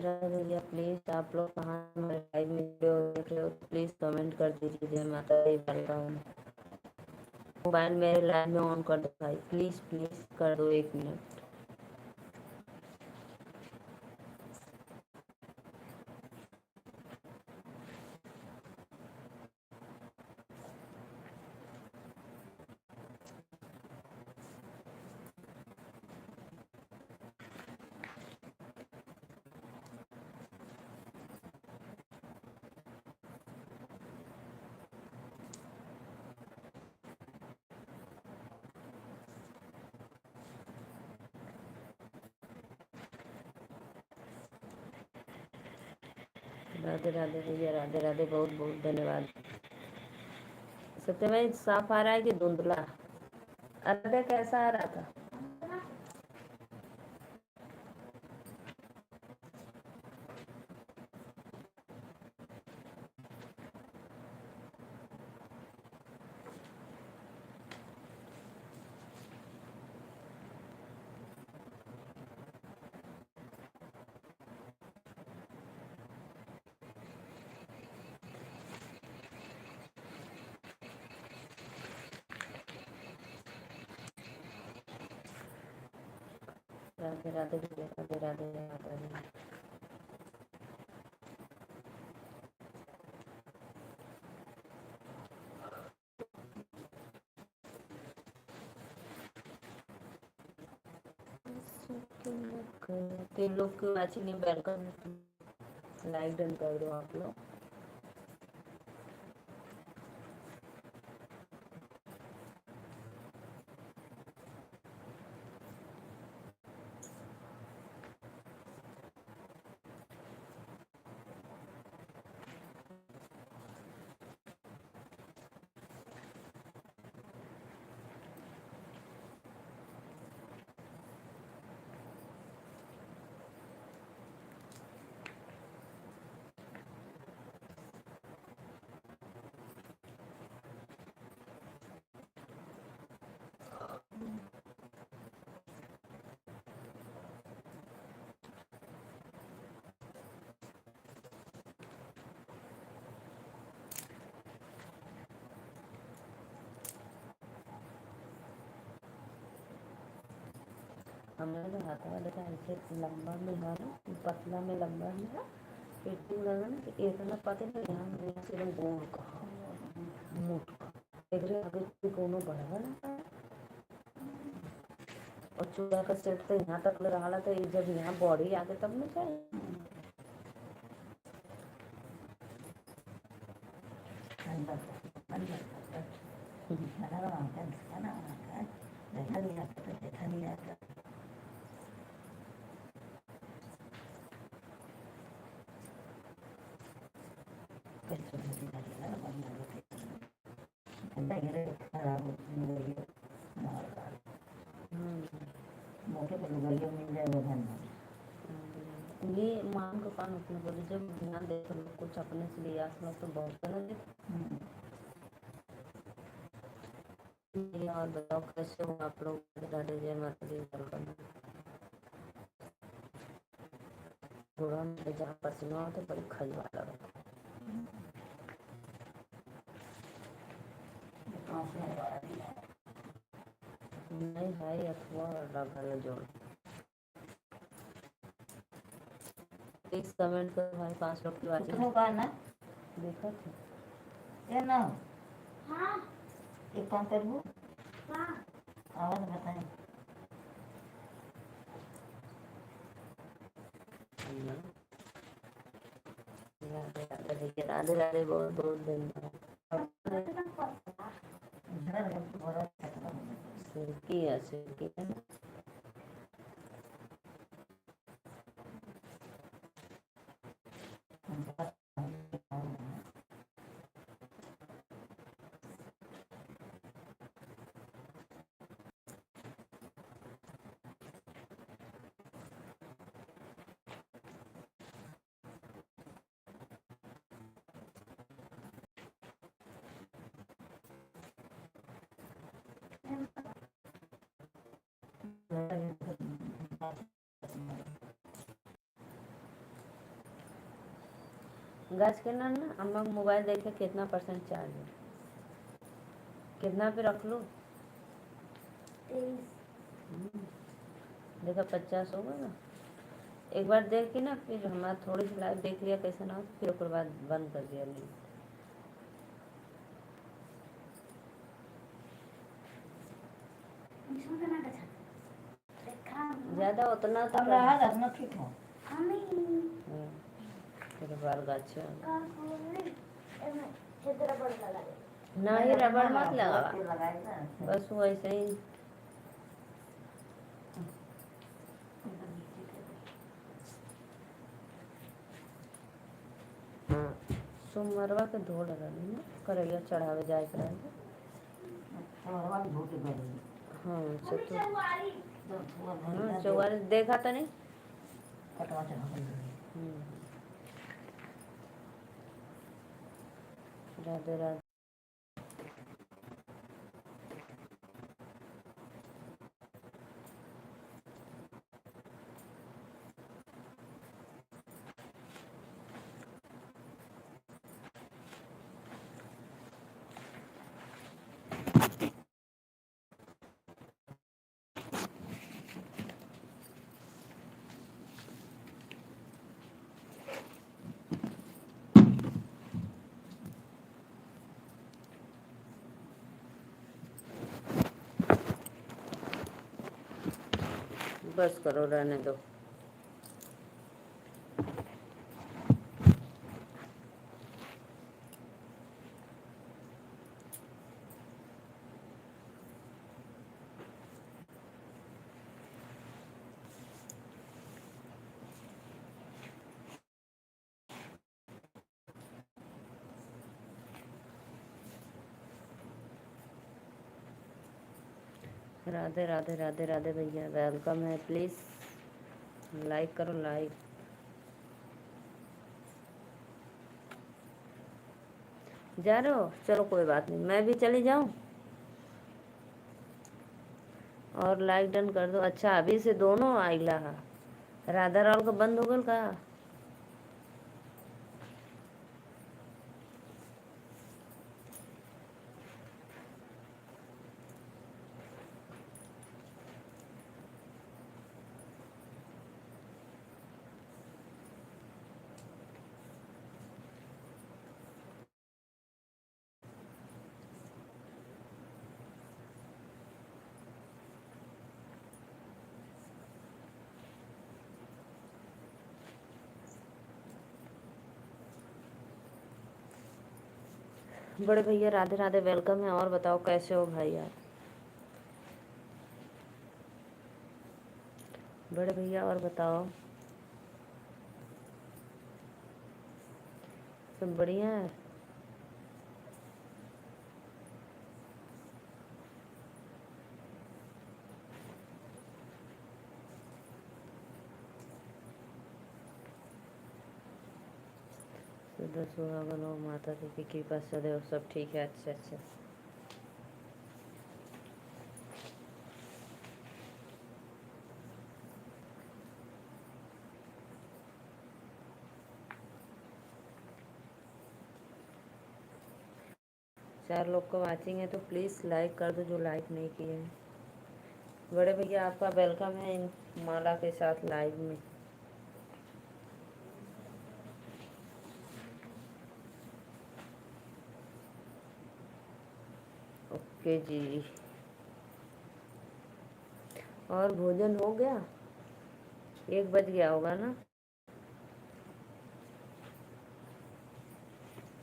[SPEAKER 1] भैया प्लीज आप लोग कहाँ हमारे लाइव वीडियो देख रहे हो, प्लीज कमेंट कर दीजिए। जय माता दी वेलकम। मोबाइल मेरे लाइव में ऑन कर दो भाई, प्लीज प्लीज कर दो 1 मिनट। राधे राधे भैया, राधे राधे, बहुत बहुत धन्यवाद। सत्यमय साफ आ रहा है कि धुंधला? राधे कैसा आ रहा था? राधे राधे भैया, राधे राधे, राधे राधे। तीन लोग क्यों एक्चुअली वेलकम, लाइक डन कर दो आप लोग। हमारे तो हाथ वाले का ऐसे लंबा में है ना, पतला में लंबा में है, फिटिंग लगा ना कि इतना पता नहीं, यहाँ में से एकदम गोल का मोट का, एक रे आगे भी कोनो बढ़ा ना। और चूड़ा का सेट तो यहाँ तक लगा ला, तो जब यहाँ बॉडी आगे तब ना चाहिए।
[SPEAKER 2] देखा नहीं आता तो देखा नहीं आता। मौके पर लुगाइयों मिल जाए वो धन्यवाद।
[SPEAKER 1] ये मान को कान अपने बोले, जब ध्यान दे तो कुछ अपने से लिया तो बहुत गलत है। और बताओ कैसे हो आप लोग? राधे जय माता दी वेलकम। थोड़ा मेरे जहाँ पसीना हो तो बड़ी खजवा लगा। नहीं भाई, अथवा लगा जोड़। प्लीज कमेंट करो भाई, 5 लोग की बात
[SPEAKER 2] होगा ना।
[SPEAKER 1] देखा था
[SPEAKER 2] ये ना
[SPEAKER 3] हाँ
[SPEAKER 2] एक काम करूँ,
[SPEAKER 3] हाँ
[SPEAKER 2] आवाज बताएं।
[SPEAKER 1] राधे राधे भैया, राधे राधे, बहुत बहुत धन्यवाद। सिल्की है, सिल्की है ना। गैस के ना अम्मा को मोबाइल देखे कितना परसेंट चार्ज है, कितना पे रख लो।
[SPEAKER 3] 23।
[SPEAKER 1] देखा 50 होगा ना। एक बार देख के ना फिर हमारा थोड़ी सी लाइव देख लिया कैसे ना हो, फिर उसके बाद बंद कर दिया नहीं।
[SPEAKER 3] इसमें कितना अच्छा देखा
[SPEAKER 1] ज़्यादा उतना तो
[SPEAKER 2] अब रहा 10 मिनट ठीक हो।
[SPEAKER 3] हमें
[SPEAKER 1] फिर बार गाछ
[SPEAKER 3] का खोलने एमे चित्र बड़ा लगे।
[SPEAKER 1] नहीं रबड़ मत लगा,
[SPEAKER 2] तेल लगाएगा
[SPEAKER 1] बस वैसे ही सोमवारवा के धो लगा ना करैया चढ़ावे जाए कर
[SPEAKER 2] हमारा झूठी बनी
[SPEAKER 1] हाँ चतुर
[SPEAKER 3] चौवारी
[SPEAKER 2] तो थोड़ा
[SPEAKER 1] हाँ
[SPEAKER 2] भर
[SPEAKER 1] 44 देखा तो नहीं।
[SPEAKER 2] कटवा चढ़ा कर
[SPEAKER 1] राधे राधे। बस करो रहने दो। राधे राधे राधे राधे भैया वेलकम है, प्लीज़ लाइक करो लाइक। जा रहे हो, चलो कोई बात नहीं, मैं भी चली जाऊं और लाइक डन कर दो। अच्छा अभी से दोनों आइला है, राधा राल का बंद हो गल का। बड़े भैया राधे राधे वेलकम है। और बताओ कैसे हो भाई यार बड़े भैया, और बताओ सब बढ़िया है। सुधर सुहागन हो, माता की कृपा सदैव सब ठीक है। अच्छा अच्छा चार लोग को वाचिंग है तो प्लीज़ लाइक कर दो जो लाइक नहीं किए हैं। बड़े भैया आपका वेलकम है इन माला के साथ लाइव में। ओके जी, और भोजन हो गया? 1 बज गया होगा ना,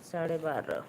[SPEAKER 1] 12:30।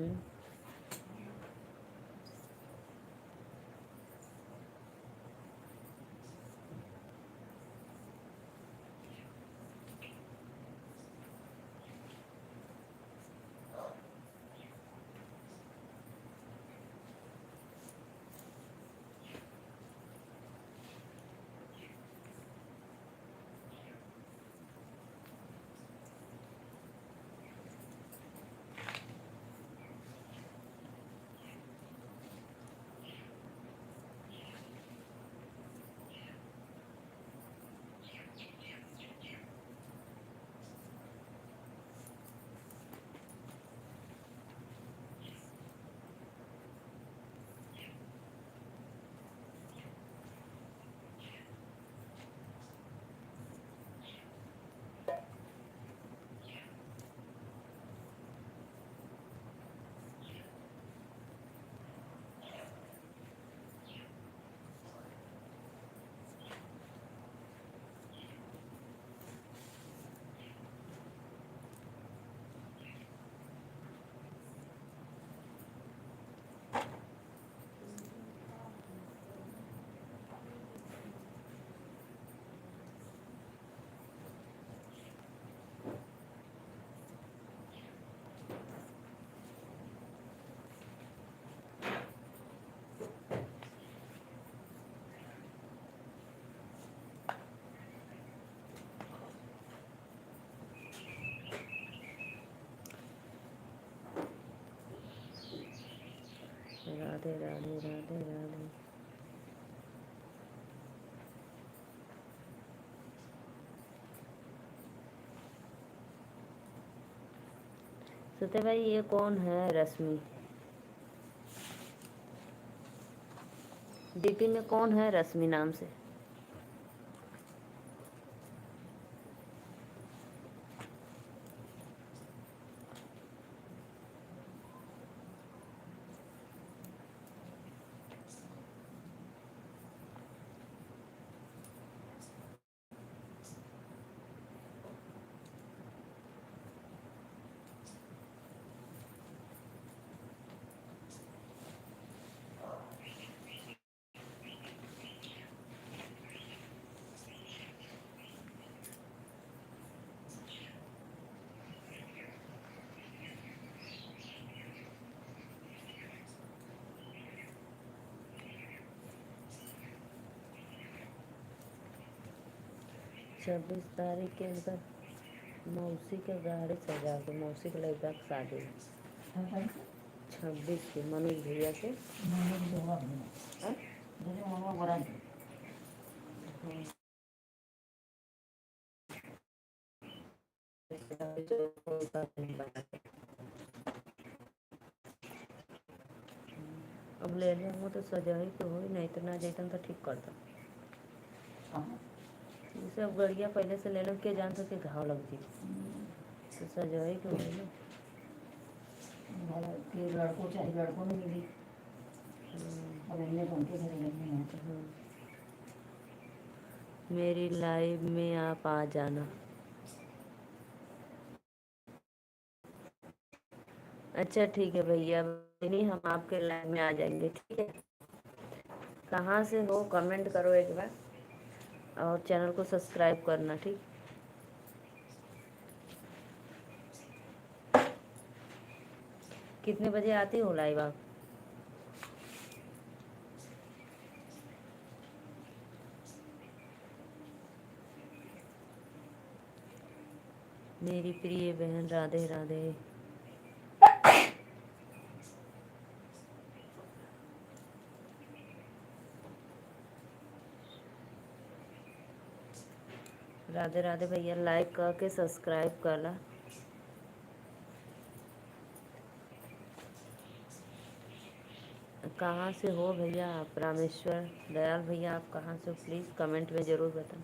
[SPEAKER 1] हम्म। राधे राधे राधे राधे। सत्य भाई ये कौन है रश्मि? डीपी में कौन है रश्मि नाम से? छब्बीस तारीख के इधर मौसी के गाड़ी सजा के मौसी के लड़का की शादी है। 26 के मनोज भैया से। अब ले लिया वो तो सजा ही तो हो, नहीं तो ना जैतन तो ठीक करता। जैसे अब गड़िया पहले से ले लो के जान सके घाव लग जी तो सजा ही तो हो
[SPEAKER 2] कि लड़कों चाहिए, लड़कों में मिली। अब इन्हें तो उनके घर लेने हैं।
[SPEAKER 1] मेरी लाइव में आप आ जाना। अच्छा ठीक है भैया, नहीं हम आपके लाइव में आ जाएंगे, ठीक है। कहाँ से हो कमेंट करो एक बार और चैनल को सब्सक्राइब करना, ठीक। कितने बजे आती हो लाइव आप? मेरी प्रिय बहन राधे राधे। राधे राधे भैया, लाइक करके सब्सक्राइब करना। कहाँ से हो भैया आप? रामेश्वर दयाल भैया आप कहाँ से हो प्लीज़ कमेंट में ज़रूर बताएं।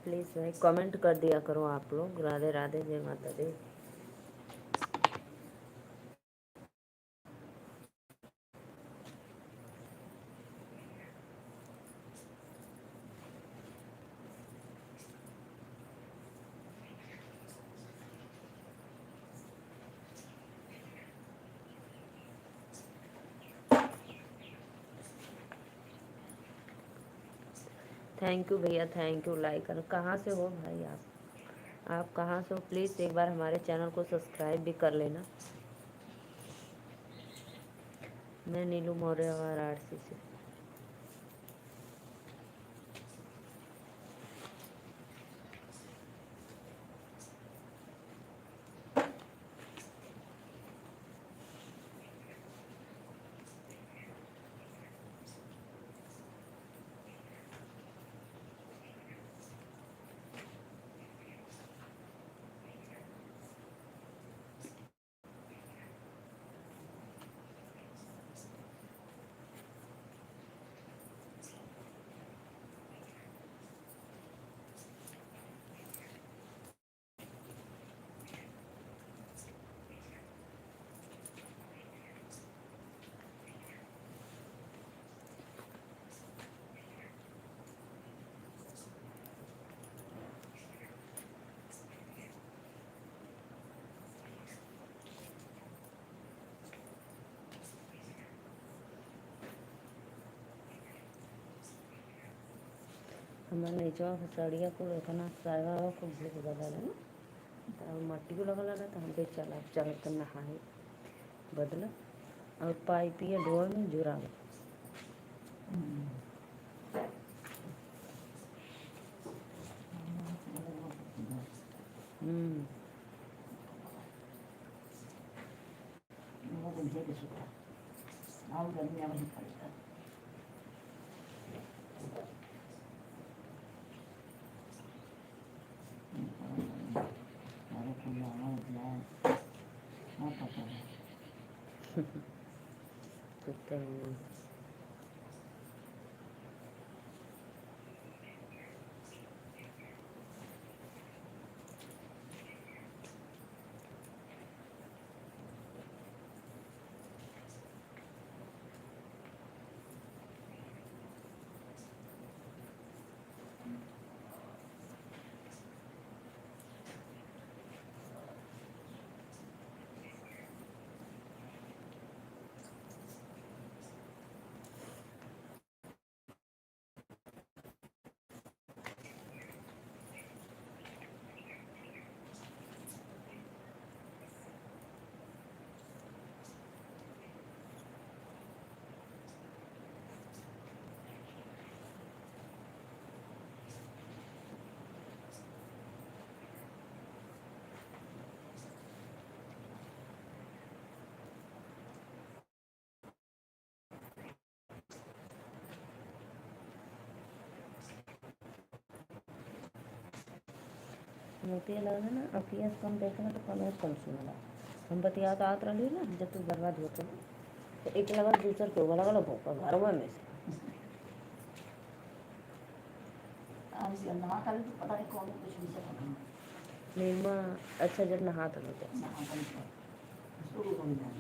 [SPEAKER 1] प्लीज़ भाई कमेंट कर दिया करो आप लोग। राधे राधे, जय माता दी। थैंक यू भैया, थैंक यू। लाइक कर, कहाँ से हो भाई आप कहाँ से हो? प्लीज़ एक बार हमारे चैनल को सब्सक्राइब भी कर लेना। मैं नीलू मौर्य वाराणसी से। हमारे नीचवा खसड़िया को देखना सारा को भूख लगा ना, तो मट्टी को लगा था। हम पे चल कर नहाए बदला और पाइपिया डोर में जुरा गया।
[SPEAKER 2] वो मुझे भी सुखा और गर्मी में पड़ता अरे खुला जाए ना पता है
[SPEAKER 1] कुत्ते हैं। मोती लगा ना अखिया से कम देखना तो कम कम सुनला। हम बतियात आत रही ना, जब तू बर्बाद होते तो एक लगा दूसर के लगा लो भोका घर में से।
[SPEAKER 2] आज नहा कर तो पता नहीं कौन कुछ भी से पता
[SPEAKER 1] निर्मा अच्छा जब नहात होते
[SPEAKER 2] नहा कर शुरू हो जाए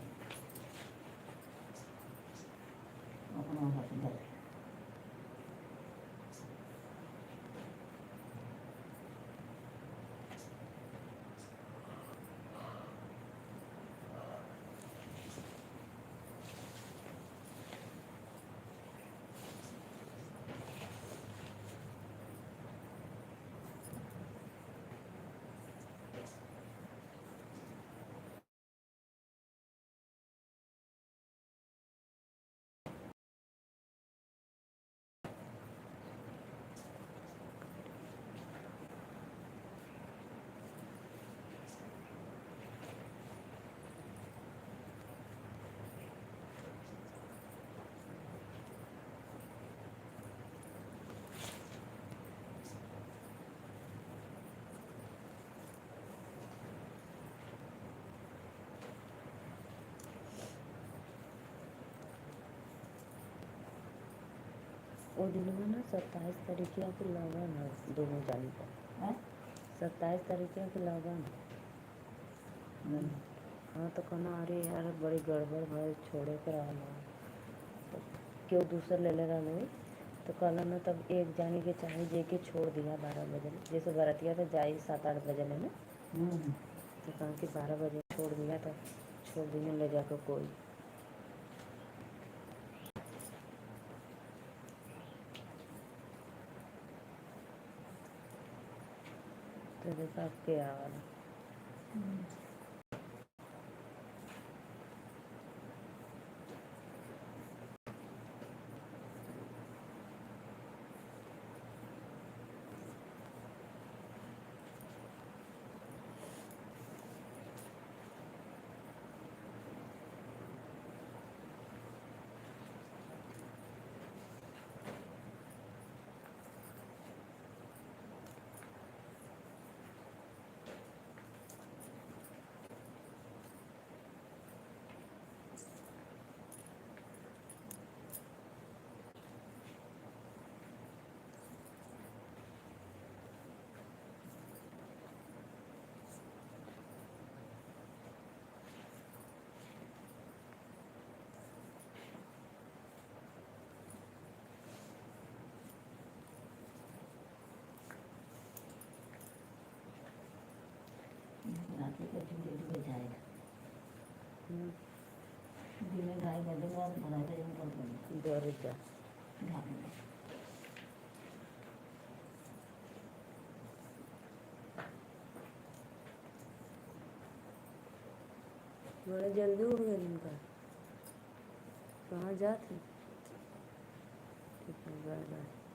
[SPEAKER 2] अपना हाथ
[SPEAKER 1] वो दिन में ना 27 तारीख के लगन है दोनों जाने का।
[SPEAKER 2] हैं?
[SPEAKER 1] 27 तारीख के लगन।
[SPEAKER 2] हम्म।
[SPEAKER 1] हाँ तो कहना अरे यार बड़ी गड़बड़ भाई छोड़े के रहना तो क्यों दूसर ले ले रहा तो कहला ना तब एक जाने के चाहे जे के छोड़ दिया 12 बजे जैसे बरतिया तो जाई 7-8 बजे ले ना तो कहा कि 12 बजे छोड़ दिया तो छोड़ दिया ले जाकर कोई तो देखा के आवाला
[SPEAKER 2] रात्रि को झूठे झूठे जाएगा दिन में ढाई बजे बाद भरा था जब कर दूँगी
[SPEAKER 1] डर जा
[SPEAKER 2] ढाई
[SPEAKER 1] बड़े जल्दी उड़ गए इनका कहाँ जाते ठीक है बाय बाय